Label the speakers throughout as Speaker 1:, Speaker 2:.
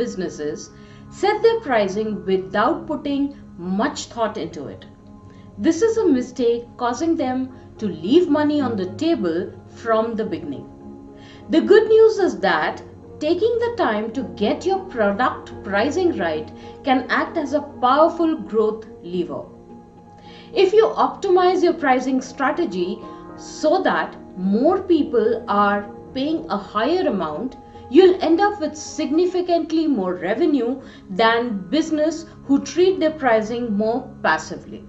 Speaker 1: businesses set their pricing without putting much thought into it. This is a mistake causing them to leave money on the table from the beginning. The good news is that taking the time to get your product pricing right can act as a powerful growth lever. If you optimize your pricing strategy so that more people are paying a higher amount, you'll end up with significantly more revenue than business who treat their pricing more passively.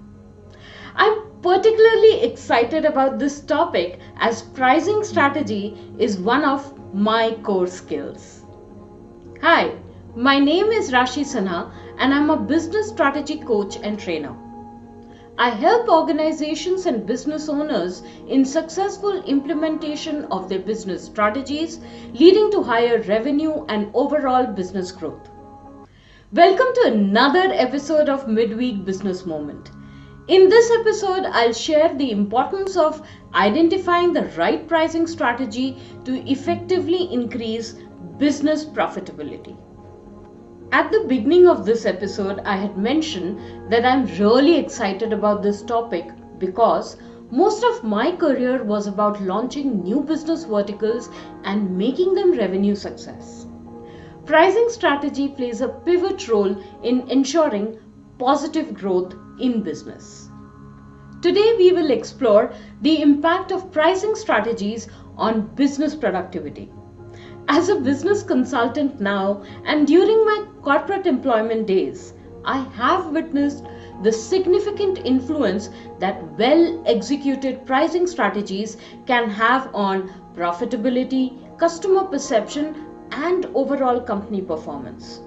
Speaker 1: I'm particularly excited about this topic as pricing strategy is one of my core skills. Hi, my name is Rashie Sinha and I'm a business strategy coach and trainer. I help organizations and business owners in successful implementation of their business strategies, leading to higher revenue and overall business growth. Welcome to another episode of Midweek Business Moment. In this episode, I'll share the importance of identifying the right pricing strategy to effectively increase business profitability. At the beginning of this episode, I had mentioned that I'm really excited about this topic because most of my career was about launching new business verticals and making them revenue success. Pricing strategy plays a pivot role in ensuring positive growth in business. Today, we will explore the impact of pricing strategies on business productivity. As a business consultant now and during my corporate employment days, I have witnessed the significant influence that well-executed pricing strategies can have on profitability, customer perception, and overall company performance.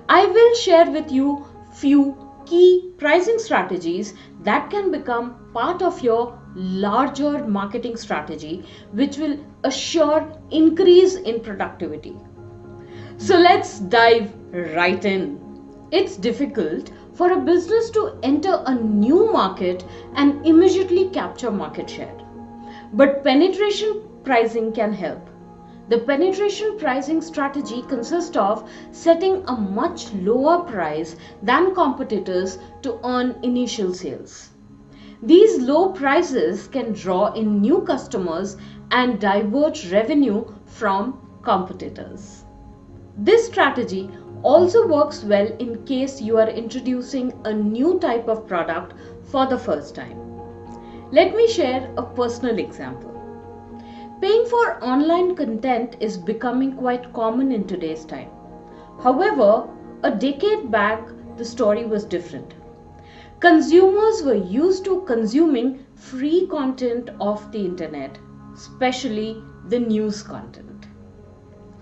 Speaker 1: I will share with you few key pricing strategies that can become part of your larger marketing strategy, which will assure increase in productivity. So let's dive right in. It's difficult for a business to enter a new market and immediately capture market share. But penetration pricing can help. The penetration pricing strategy consists of setting a much lower price than competitors to earn initial sales. These low prices can draw in new customers and divert revenue from competitors. This strategy also works well in case you are introducing a new type of product for the first time. Let me share a personal example. Paying for online content is becoming quite common in today's time. However, a decade back, the story was different. Consumers were used to consuming free content of the internet, especially the news content.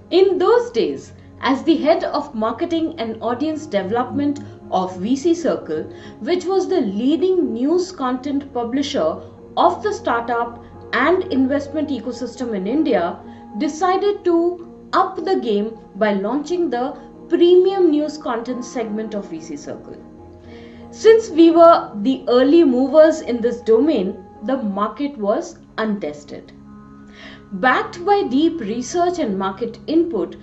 Speaker 1: In those days, as the head of marketing and audience development of VC Circle, which was the leading news content publisher of the startup and investment ecosystem in India, decided to up the game by launching the premium news content segment of VC Circle. Since we were the early movers in this domain, the market was untested. Backed by deep research and market input,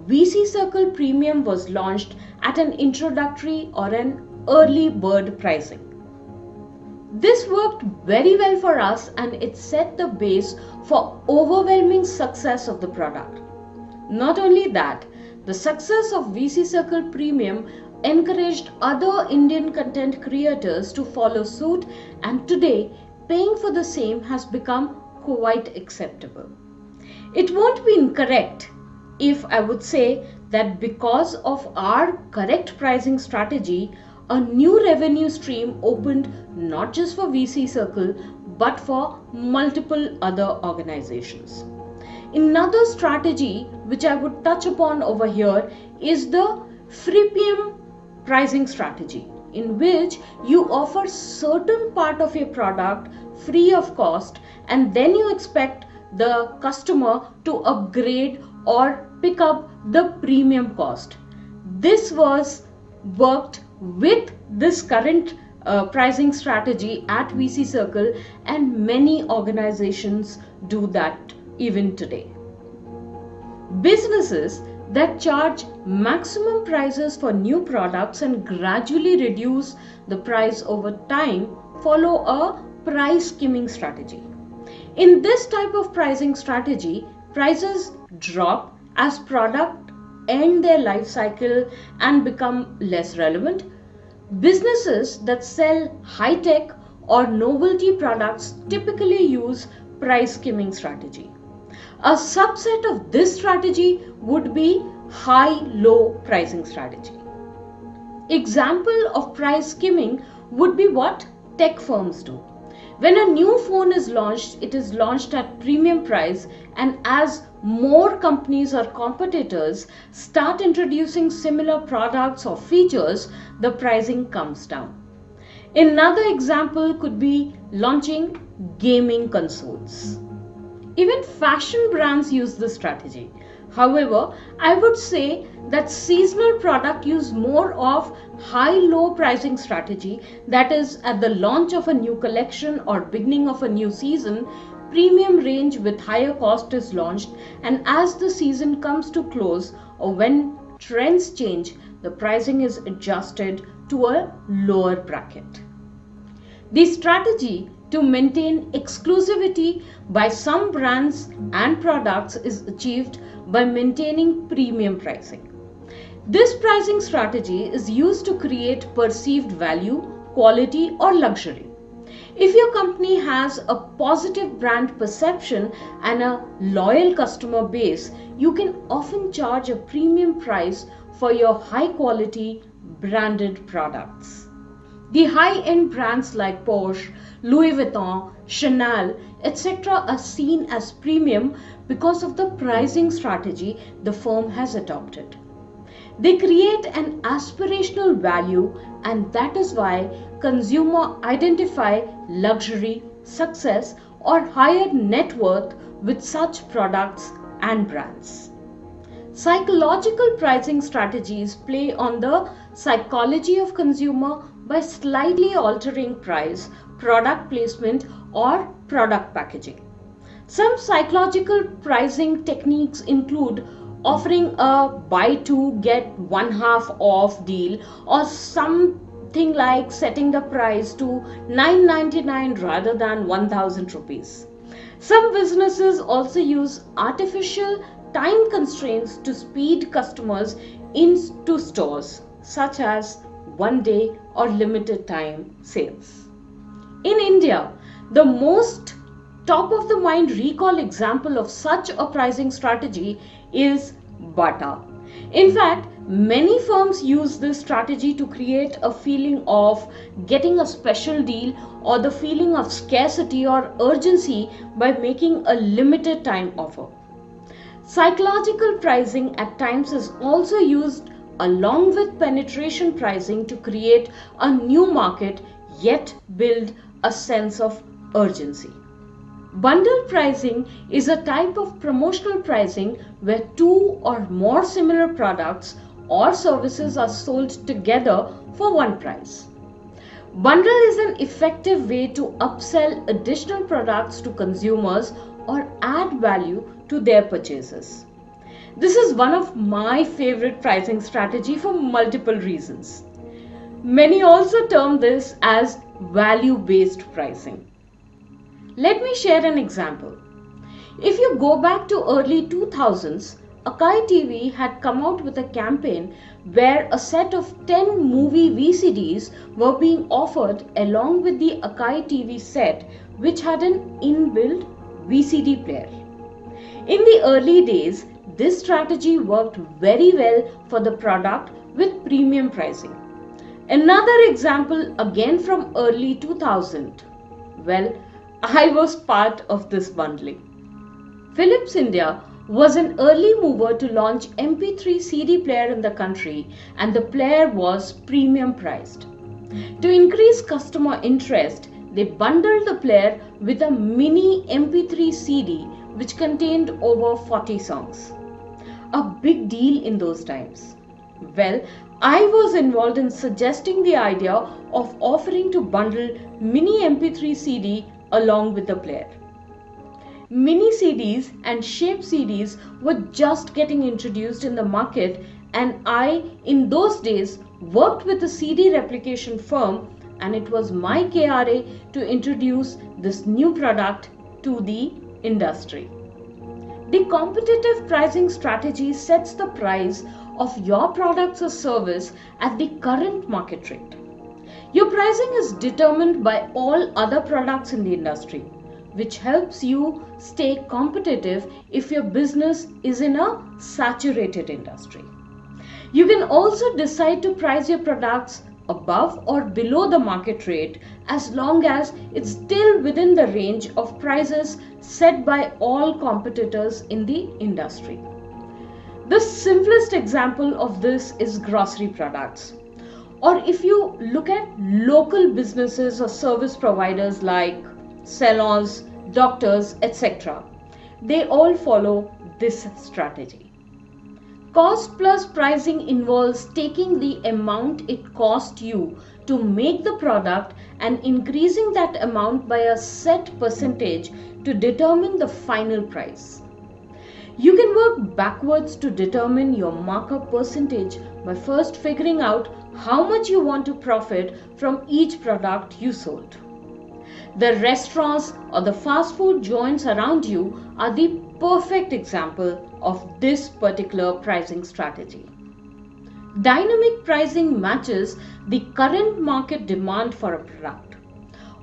Speaker 1: VC Circle Premium was launched at an introductory or an early bird pricing. This worked very well for us and it set the base for overwhelming success of the product. Not only that, the success of VC Circle Premium encouraged other Indian content creators to follow suit, and today paying for the same has become quite acceptable. It won't be incorrect if I would say that because of our correct pricing strategy, a new revenue stream opened not just for VC Circle but for multiple other organizations. Another strategy which I would touch upon over here is the freemium pricing strategy, in which you offer certain part of your product free of cost and then you expect the customer to upgrade or pick up the premium cost. This was worked with this current pricing strategy at VC Circle, and many organizations do that even today. Businesses that charge maximum prices for new products and gradually reduce the price over time follow a price skimming strategy. In this type of pricing strategy, prices drop as products end their life cycle and become less relevant. Businesses that sell high-tech or novelty products typically use price skimming strategy. A subset of this strategy would be high-low pricing strategy. Example of price skimming would be what tech firms do. When a new phone is launched, it is launched at premium price, and as more companies or competitors start introducing similar products or features, the pricing comes down. Another example could be launching gaming consoles. Even fashion brands use this strategy. However, I would say that seasonal product use more of high-low pricing strategy, that is at the launch of a new collection or beginning of a new season, premium range with higher cost is launched, and as the season comes to close or when trends change, the pricing is adjusted to a lower bracket. The strategy to maintain exclusivity by some brands and products is achieved by maintaining premium pricing. This pricing strategy is used to create perceived value, quality, or luxury. If your company has a positive brand perception and a loyal customer base, you can often charge a premium price for your high quality branded products. The high-end brands like Porsche, Louis Vuitton, Chanel, etc. are seen as premium because of the pricing strategy the firm has adopted. They create an aspirational value, and that is why consumers identify luxury, success, or higher net worth with such products and brands. Psychological pricing strategies play on the psychology of consumer by slightly altering price, product placement, or product packaging. Some psychological pricing techniques include offering a buy two get one half off deal, or something like setting the price to 999 rather than 1000 rupees. Some businesses also use artificial time constraints to speed customers into stores, such as one day or limited time sales. In India, the most top of the mind recall example of such a pricing strategy is Bata. In fact, many firms use this strategy to create a feeling of getting a special deal or the feeling of scarcity or urgency by making a limited time offer. Psychological pricing at times is also used along with penetration pricing to create a new market yet build a sense of urgency. Bundle pricing is a type of promotional pricing where two or more similar products or services are sold together for one price. Bundle is an effective way to upsell additional products to consumers or add value to their purchases. This is one of my favorite pricing strategy for multiple reasons. Many also term this as value-based pricing. Let me share an example. If you go back to early 2000s, Akai TV had come out with a campaign where a set of 10 movie VCDs were being offered along with the Akai TV set, which had an inbuilt VCD player. In the early days, this strategy worked very well for the product with premium pricing. Another example again from early 2000. Well, I was part of this bundling. Philips India was an early mover to launch MP3 CD player in the country, and the player was premium priced. To increase customer interest, they bundled the player with a mini MP3 CD which contained over 40 songs. A big deal in those times. Well, I was involved in suggesting the idea of offering to bundle mini MP3 CD along with the player. Mini CDs and shape CDs were just getting introduced in the market, and I, in those days, worked with a CD replication firm, and it was my KRA to introduce this new product to the industry. The competitive pricing strategy sets the price of your products or service at the current market rate. Your pricing is determined by all other products in the industry, which helps you stay competitive if your business is in a saturated industry. You can also decide to price your products above or below the market rate as long as it's still within the range of prices set by all competitors in the industry. The simplest example of this is grocery products. Or if you look at local businesses or service providers like salons, doctors, etc., they all follow this strategy. Cost plus pricing involves taking the amount it cost you to make the product and increasing that amount by a set percentage to determine the final price. You can work backwards to determine your markup percentage by first figuring out how much you want to profit from each product you sold. The restaurants or the fast food joints around you are the perfect example of this particular pricing strategy. Dynamic pricing matches the current market demand for a product.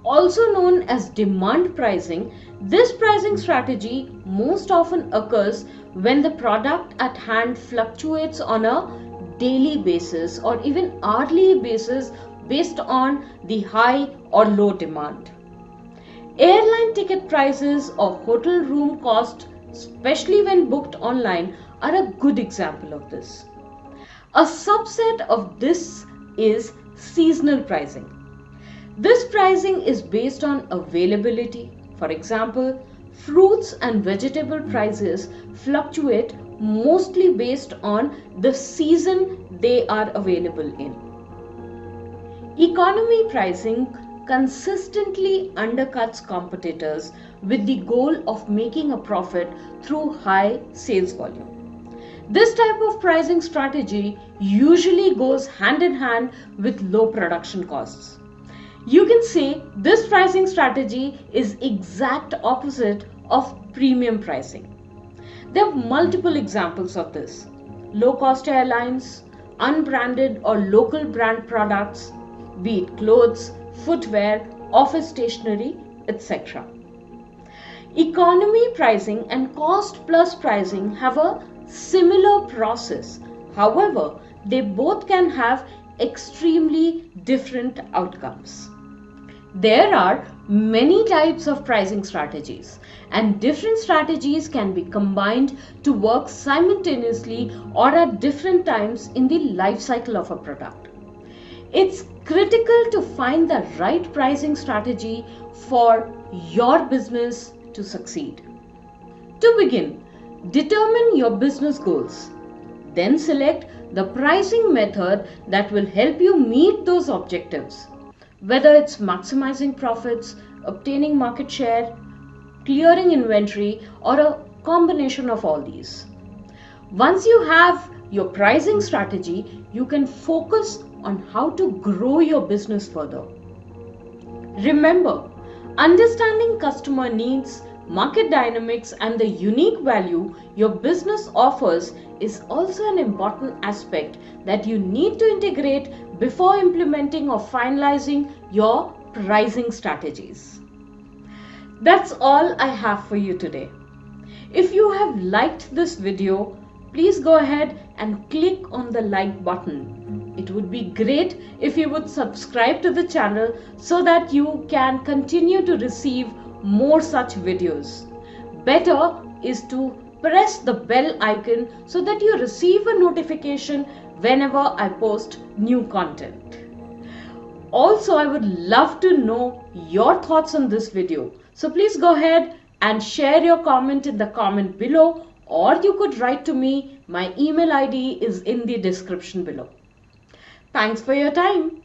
Speaker 1: Also known as demand pricing, this pricing strategy most often occurs when the product at hand fluctuates on a daily basis or even hourly basis based on the high or low demand. Airline ticket prices or hotel room cost, especially when booked online, are a good example of this. A subset of this is seasonal pricing. This pricing is based on availability. For example, fruits and vegetable prices fluctuate mostly based on the season they are available in. Economy pricing consistently undercuts competitors with the goal of making a profit through high sales volume. This type of pricing strategy usually goes hand in hand with low production costs. You can say this pricing strategy is exact opposite of premium pricing. There are multiple examples of this. Low-cost airlines, unbranded or local brand products, be it clothes, footwear, office stationery, etc. Economy pricing and cost plus pricing have a similar process. However, they both can have extremely different outcomes. There are many types of pricing strategies, and different strategies can be combined to work simultaneously or at different times in the life cycle of a product. It's critical to find the right pricing strategy for your business to succeed. To begin, determine your business goals. Then select the pricing method that will help you meet those objectives. Whether it's maximizing profits, obtaining market share, clearing inventory, or a combination of all these. Once you have your pricing strategy, you can focus on how to grow your business further. Remember, understanding customer needs, market dynamics, and the unique value your business offers is also an important aspect that you need to integrate before implementing or finalizing your pricing strategies. That's all I have for you today. If you have liked this video, please go ahead and click on the like button. It would be great if you would subscribe to the channel so that you can continue to receive more such videos. Better is to press the bell icon so that you receive a notification whenever I post new content. Also, I would love to know your thoughts on this video. So please go ahead and share your comment in the comment below, or you could write to me. My email ID is in the description below. Thanks for your time.